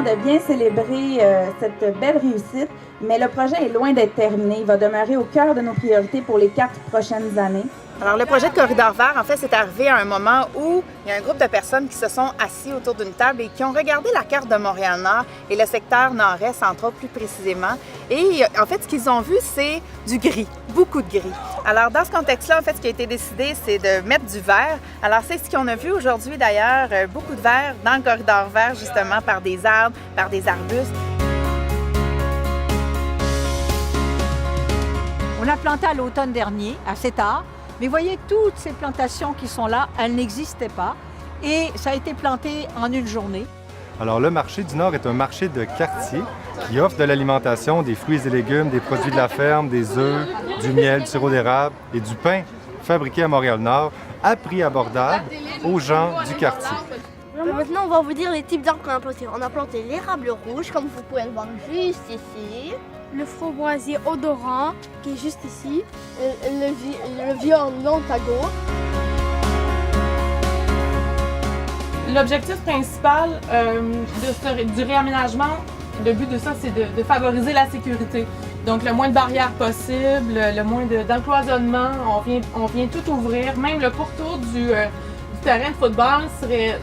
de bien célébrer cette belle réussite, mais le projet est loin d'être terminé. Il va demeurer au cœur de nos priorités pour les 4 prochaines années. Alors, le projet de Corridor vert, en fait, c'est arrivé à un moment où il y a un groupe de personnes qui se sont assis autour d'une table et qui ont regardé la carte de Montréal-Nord et le secteur nord-est, entre autres, plus précisément. Et en fait, ce qu'ils ont vu, c'est du gris, beaucoup de gris. Alors, dans ce contexte-là, en fait, ce qui a été décidé, c'est de mettre du vert. Alors, c'est ce qu'on a vu aujourd'hui, d'ailleurs, beaucoup de vert dans le Corridor vert, justement, par des arbres, par des arbustes. On a planté à l'automne dernier, assez tard. Mais voyez, toutes ces plantations qui sont là, elles n'existaient pas. Et ça a été planté en une journée. Alors, le marché du Nord est un marché de quartier qui offre de l'alimentation, des fruits et légumes, des produits de la ferme, des œufs, du miel, du sirop d'érable et du pain fabriqué à Montréal-Nord à prix abordable aux gens du quartier. Maintenant, on va vous dire les types d'arbres qu'on a plantés. On a planté l'érable rouge, comme vous pouvez le voir juste ici. Le framboisier odorant, qui est juste ici. Le violon tago. L'objectif principal du réaménagement, le but de ça, c'est de favoriser la sécurité. Donc, le moins de barrières possible, le moins d'encloisonnement. On vient tout ouvrir. Même le pourtour du terrain de football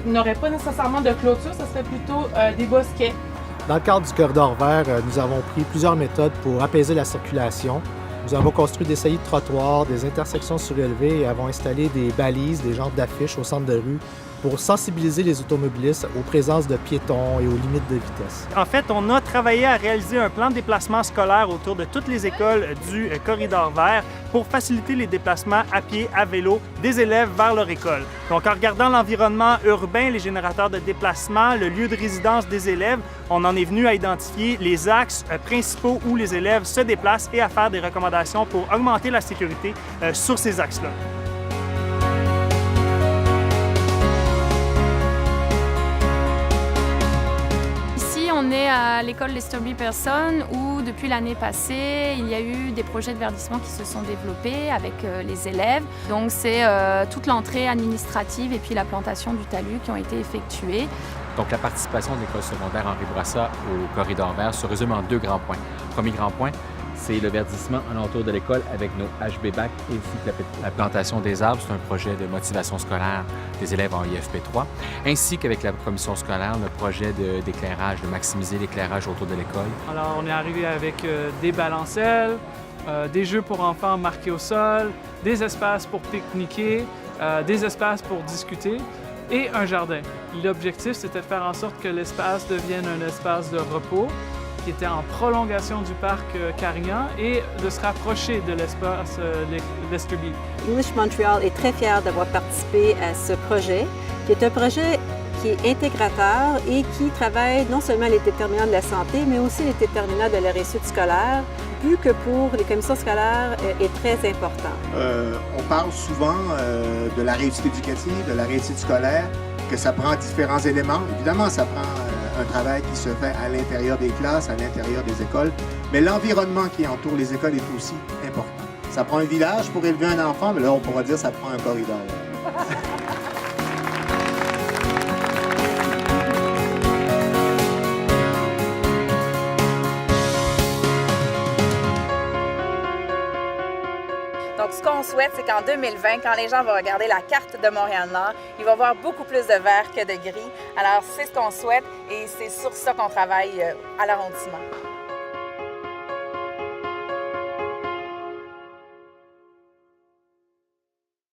n'aurait pas nécessairement de clôture, ce serait plutôt des bosquets. Dans le cadre du Corridor vert, nous avons pris plusieurs méthodes pour apaiser la circulation. Nous avons construit des saillies de trottoirs, des intersections surélevées et avons installé des balises, des genres d'affiches au centre de rue pour sensibiliser les automobilistes aux présences de piétons et aux limites de vitesse. En fait, on a travaillé à réaliser un plan de déplacement scolaire autour de toutes les écoles du Corridor vert pour faciliter les déplacements à pied, à vélo des élèves vers leur école. Donc, en regardant l'environnement urbain, les générateurs de déplacement, le lieu de résidence des élèves, on en est venu à identifier les axes principaux où les élèves se déplacent et à faire des recommandations pour augmenter la sécurité sur ces axes-là. On est à l'école Lester B. Pearson où, depuis l'année passée, il y a eu des projets de verdissement qui se sont développés avec les élèves. Donc, c'est toute l'entrée administrative et puis la plantation du talus qui ont été effectuées. Donc, la participation de l'école secondaire Henri Bourassa au Corridor vert se résume en 2 grands points. Premier grand point, c'est le verdissement alentour de l'école avec nos HB-BAC ainsi que la plantation des arbres. C'est un projet de motivation scolaire des élèves en IFP3, ainsi qu'avec la commission scolaire, le projet d'éclairage, de maximiser l'éclairage autour de l'école. Alors, on est arrivé avec des balancelles, des jeux pour enfants marqués au sol, des espaces pour pique-niquer, des espaces pour discuter et un jardin. L'objectif, c'était de faire en sorte que l'espace devienne un espace de repos qui était en prolongation du parc Carignan et de se rapprocher de l'espace Lester B. English Montreal est très fier d'avoir participé à ce projet, qui est un projet qui est intégrateur et qui travaille non seulement les déterminants de la santé, mais aussi les déterminants de la réussite scolaire, vu que pour les commissions scolaires est très important. On parle souvent de la réussite éducative, de la réussite scolaire, que ça prend différents éléments. Évidemment, ça prend un travail qui se fait à l'intérieur des classes, à l'intérieur des écoles, mais l'environnement qui entoure les écoles est aussi important. Ça prend un village pour élever un enfant, mais là, on pourra dire que ça prend un corridor. Donc, ce qu'on souhaite, c'est qu'en 2020, quand les gens vont regarder la carte de Montréal-Nord, ils vont voir beaucoup plus de vert que de gris. Alors, c'est ce qu'on souhaite et c'est sur ça qu'on travaille à l'arrondissement.